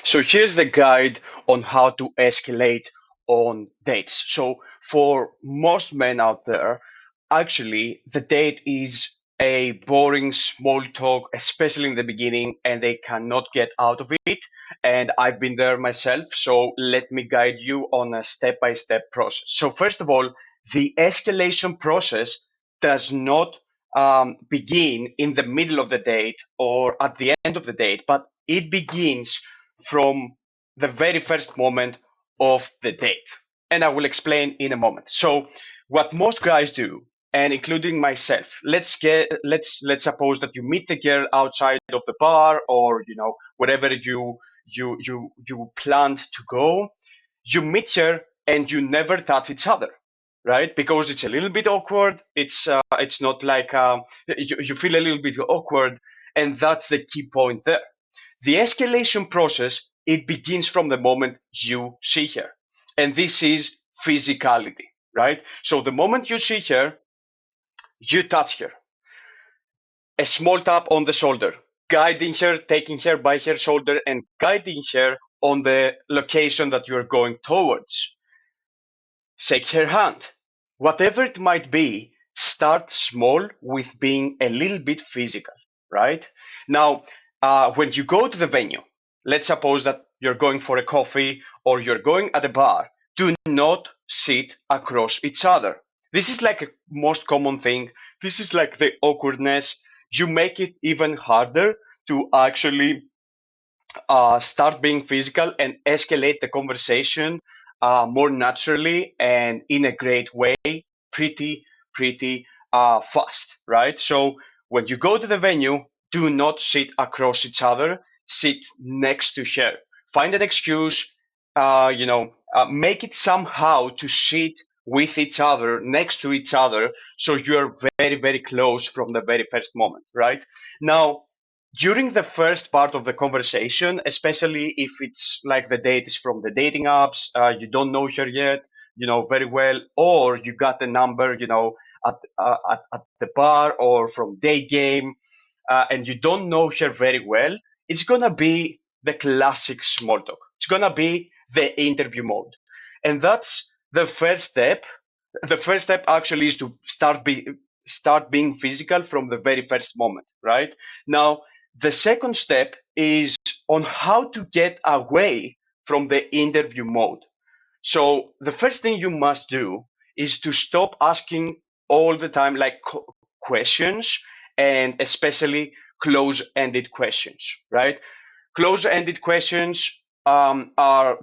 So here's the guide on how to escalate on dates. So for most men out there, actually the date is a boring small talk, especially in the beginning, and they cannot get out of it. And I've been there myself. So let me guide you on a step-by-step process. So first of all, the escalation process does not begin in the middle of the date or at the end of the date, but it begins from the very first moment of the date. And I will explain in a moment. So what most guys do, and including myself, let's suppose that you meet the girl outside of the bar or wherever you planned to go. You meet her and you never touch each other, right? Because it's a little bit awkward. It's not like you feel a little bit awkward, and that's the key point there. The escalation process, it begins from the moment you see her. And this is physicality, right? So the moment you see her, you touch her. A small tap on the shoulder, guiding her, taking her by her shoulder and guiding her on the location that you're going towards. Shake her hand. Whatever it might be, start small with being a little bit physical, right? Now, when you go to the venue, let's suppose that you're going for a coffee or you're going at a bar, do not sit across each other. This is like a most common thing. This is like the awkwardness. You make it even harder to actually start being physical and escalate the conversation more naturally and in a great way, pretty, pretty fast, right? So when you go to the venue, do not sit across each other, sit next to her. Find an excuse, make it somehow to sit with each other, next to each other, so you're very, very close from the very first moment, right? Now, during the first part of the conversation, especially if it's like the date is from the dating apps, you don't know her yet, very well, or you got the number, at the bar or from day game, and you don't know her very well, it's gonna be the classic small talk. It's gonna be the interview mode, and that's the first step. The first step actually is to start being physical from the very first moment, right? Now, the second step is on how to get away from the interview mode. So the first thing you must do is to stop asking all the time like questions, and especially close-ended questions, right? Close-ended questions are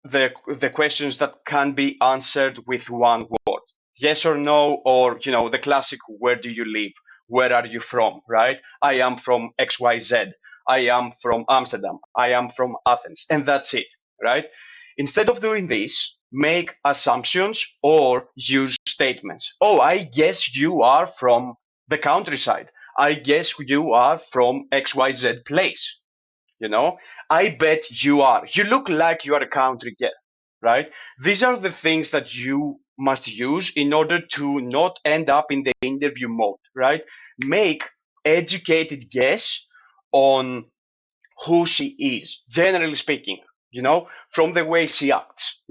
the questions that can be answered with one word, yes or no, or the classic, where do you live, where are you from, right? I am from XYZ, I am from Amsterdam, I am from Athens, and that's it, right? Instead of doing this, make assumptions or use statements. Oh, I guess you are from the countryside, I guess you are from XYZ place, you know I bet you are, you look like you are a country girl, right? These are the things that you must use in order to not end up in the interview mode, right? Make educated guess on who she is, generally speaking, from the way she acts,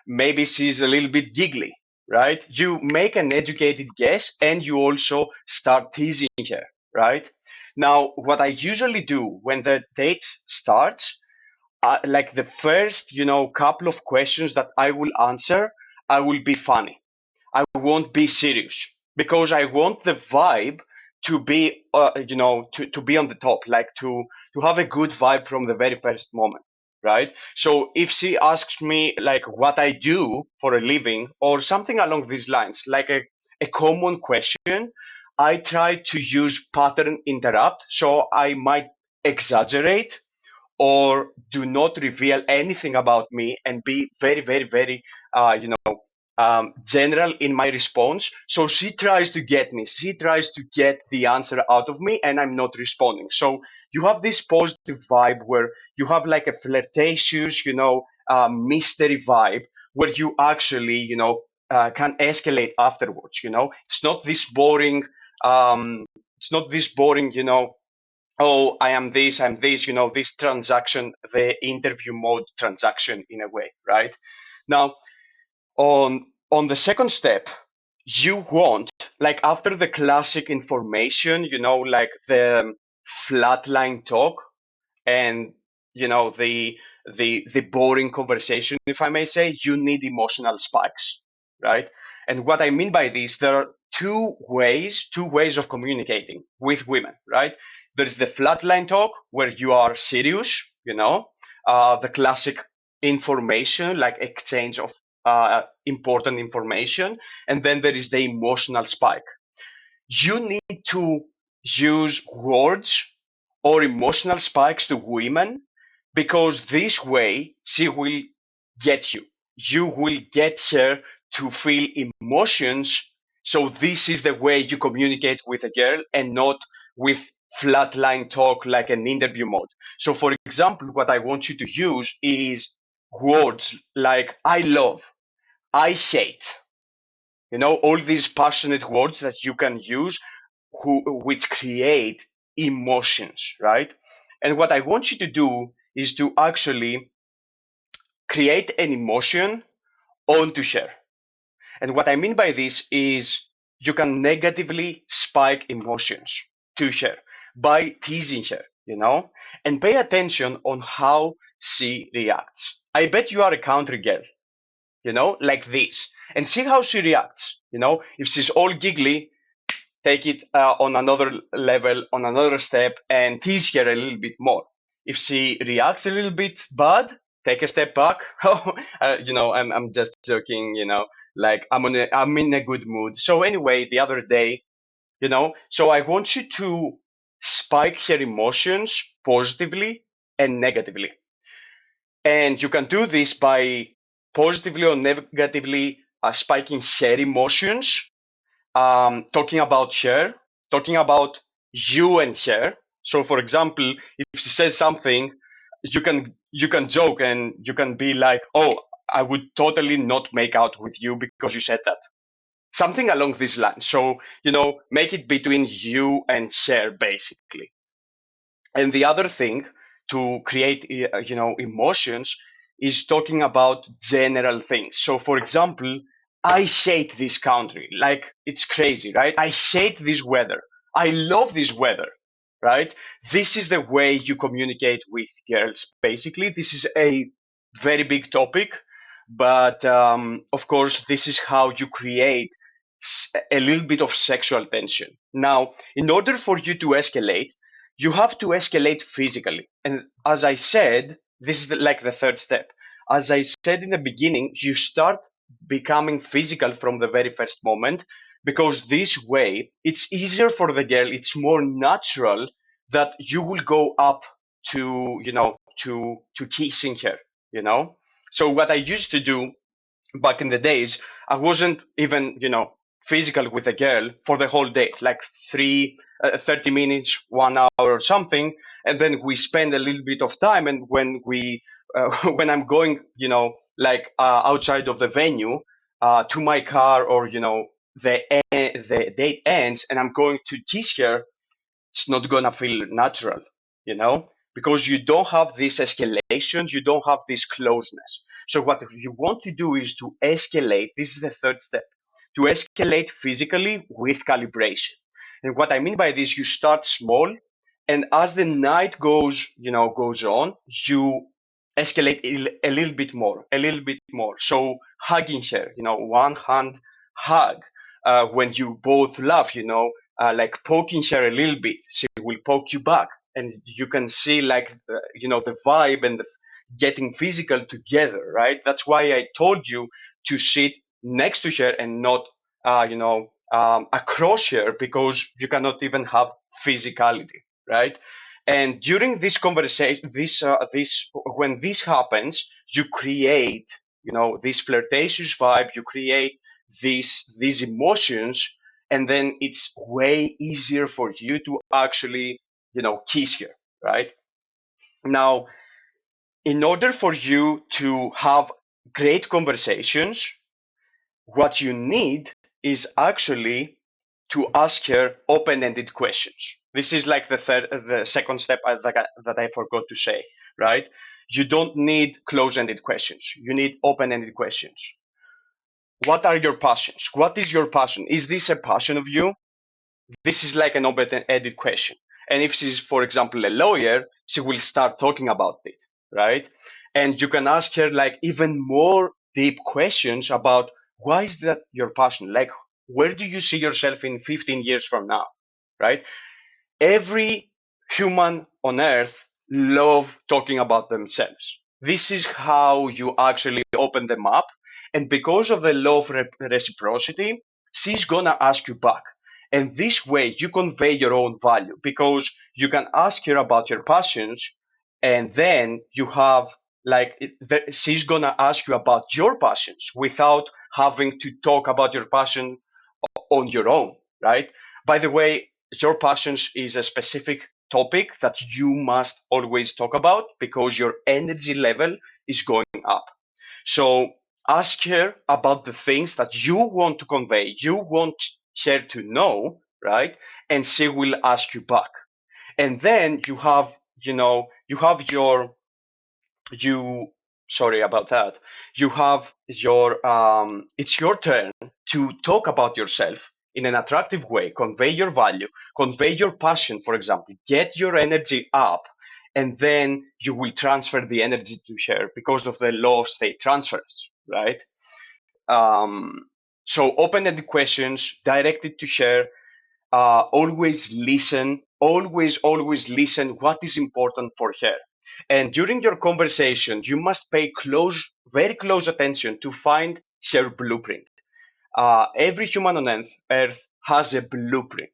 maybe she's a little bit giggly, right? You make an educated guess and you also start teasing her, right? Now, what I usually do when the date starts, like the first, couple of questions that I will answer, I will be funny. I won't be serious because I want the vibe to be, to be on the top, like to have a good vibe from the very first moment, right? So if she asks me like what I do for a living or something along these lines, like a common question, I try to use pattern interrupt. So I might exaggerate or do not reveal anything about me and be very, very, very, general in my response. So she tries to get me, she tries to get the answer out of me, and I'm not responding. So you have this positive vibe where you have like a flirtatious, mystery vibe where you actually, can escalate afterwards. It's not this boring, it's not this boring, oh, I am this, I'm this, this transaction, the interview mode transaction in a way, right? Now, on the second step, you want, like after the classic information, like the flatline talk, and the boring conversation, if I may say, you need emotional spikes, right? And what I mean by this, there are two ways of communicating with women, right? There's the flatline talk where you are serious, the classic information, like exchange of important information, and then there is the emotional spike. You need to use words or emotional spikes to women, because this way she will get you. You will get her to feel emotions. So this is the way you communicate with a girl, and not with flatline talk like an interview mode. So for example, what I want you to use is words like I love, I hate, all these passionate words that you can use, which create emotions, right? And what I want you to do is to actually create an emotion onto her. And what I mean by this is you can negatively spike emotions to her by teasing her, and pay attention on how she reacts. I bet you are a country girl, like this, and see how she reacts. If she's all giggly, take it on another level, on another step, and tease her a little bit more. If she reacts a little bit bad, take a step back. I'm just joking. Like I'm in a good mood. So anyway, the other day, so I want you to spike her emotions positively and negatively, and you can do this by positively or negatively spiking her emotions, talking about her, talking about you and her. So, for example, if she says something, you can joke and you can be like, "Oh, I would totally not make out with you because you said that." Something along these lines. So, make it between you and her, basically. And the other thing to create, emotions, is talking about general things. So, for example, I hate this country. Like, it's crazy, right? I hate this weather. I love this weather, right? This is the way you communicate with girls. Basically, this is a very big topic, but of course, this is how you create a little bit of sexual tension. Now, in order for you to escalate, you have to escalate physically. And as I said, this is like the third step. As I said in the beginning, you start becoming physical from the very first moment, because this way it's easier for the girl, it's more natural that you will go up to, to kissing her, you know? So what I used to do back in the days, I wasn't even, physical with a girl for the whole day, like 30 minutes, 1 hour or something. And then we spend a little bit of time. And when when I'm going, like outside of the venue, to my car, or, the date ends and I'm going to kiss her, it's not gonna feel natural, because you don't have this escalation, you don't have this closeness. So what you want to do is to escalate. This is the third step, to escalate physically with calibration. And what I mean by this, you start small, and as the night goes on, you escalate a little bit more, a little bit more. So hugging her, one hand hug, when you both laugh, like poking her a little bit, she will poke you back, and you can see like the vibe and the getting physical together, right? That's why I told you to sit next to her and not across her, because you cannot even have physicality, right? And during this conversation, this when this happens, you create, this flirtatious vibe, you create these emotions, and then it's way easier for you to actually, kiss her, right? Now, in order for you to have great conversations, what you need is actually to ask her open-ended questions. This is like the second step that I forgot to say, right? You don't need close-ended questions. You need open-ended questions. What are your passions? What is your passion? Is this a passion of you? This is like an open-ended question. And if she's, for example, a lawyer, she will start talking about it, right? And you can ask her like even more deep questions about why is that your passion? Like, where do you see yourself in 15 years from now, right? Every human on earth love talking about themselves. This is how you actually open them up. And because of the law of reciprocity, she's gonna ask you back. And this way you convey your own value because you can ask her about your passions and then you have she's gonna ask you about your passions without having to talk about your passion on your own, right? By the way, your passions is a specific topic that you must always talk about because your energy level is going up. So ask her about the things that you want to convey, you want her to know, right? And she will ask you back. And then you have you sorry about that, you have your it's your turn to talk about yourself in an attractive way, convey your value, convey your passion, for example, get your energy up, and then you will transfer the energy to share because of the law of state transfers, right? um, so open-ended questions directed to share. Always listen, always listen what is important for her. And during your conversation, you must pay very close attention to find her blueprint. Every human on earth has a blueprint,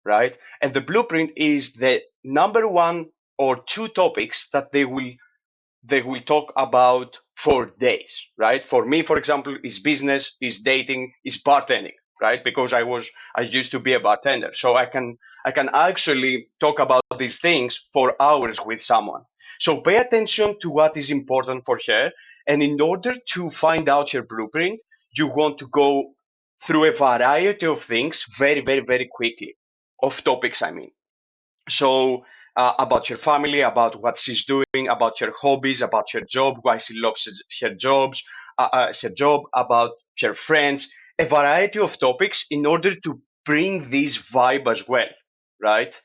right? And the blueprint is the number one or two topics that they will talk about for days, right? For me, for example, is business, is dating, is bartending, right? Because I used to be a bartender, so I can actually talk about these things for hours with someone. So pay attention to what is important for her, and in order to find out her blueprint, you want to go through a variety of things very quickly, of topics, I mean. So about her family, about what she's doing, about her hobbies, about her job, why she loves her job, about her friends, a variety of topics in order to bring this vibe as well, right?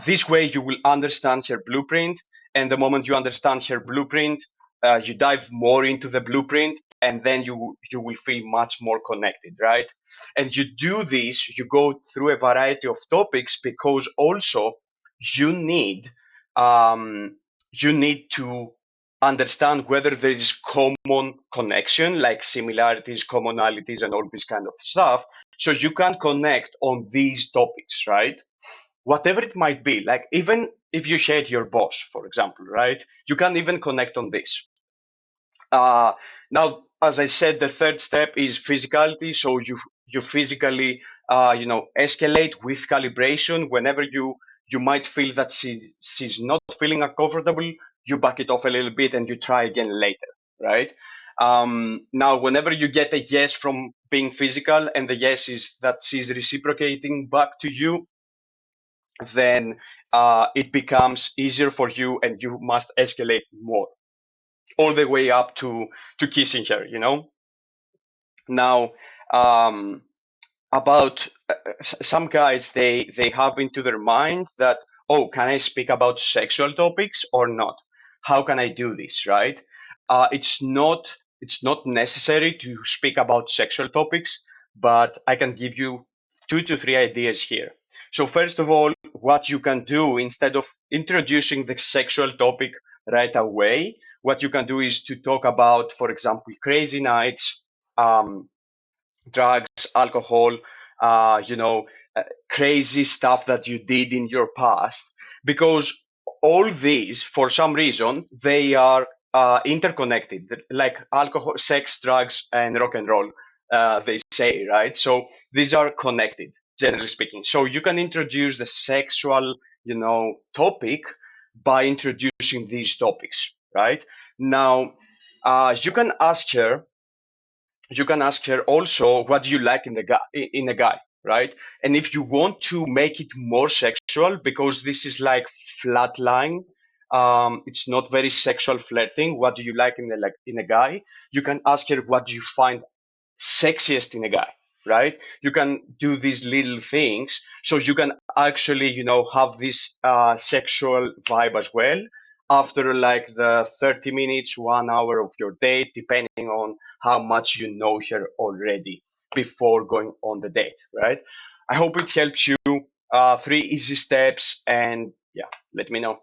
This way, you will understand her blueprint, and the moment you understand her blueprint, you dive more into the blueprint, and then you will feel much more connected, right? And you do this, you go through a variety of topics because also you need um, you need to understand whether there is common connection, like similarities, commonalities, and all this kind of stuff, so you can connect on these topics, right? Whatever it might be, like even if you hate your boss, for example, right? You can even connect on this. Uh, Now, as I said, the third step is physicality. So you physically escalate with calibration. Whenever you might feel that she's not feeling uncomfortable, you back it off a little bit and you try again later, right? Now, whenever you get a yes from being physical, and the yes is that she's reciprocating back to you, then it becomes easier for you and you must escalate more, all the way up to kissing her, Now, um, about some guys, they have into their mind that, oh, can I speak about sexual topics or not? How can I do this, right? It's not necessary to speak about sexual topics, but I can give you 2 to 3 ideas here. So first of all, what you can do instead of introducing the sexual topic right away, what you can do is to talk about, for example, crazy nights, um, drugs, alcohol, uh, you know, uh, crazy stuff that you did in your past, because all these, for some reason, they are interconnected, like alcohol, sex, drugs, and rock and roll. They say, right? So these are connected, generally speaking. So you can introduce the sexual, topic by introducing these topics, right? Now, you can ask her also what do you like in a guy, right? And if you want to make it more sexual, because this is like flat line, it's not very sexual flirting. What do you like in a guy? You can ask her, what do you find sexiest in a guy, right? You can do these little things so you can actually, have this sexual vibe as well after like the 30 minutes, 1 hour of your date, depending on how much you know her already before going on the date, right? I hope it helps you. 3 easy steps, and yeah, let me know.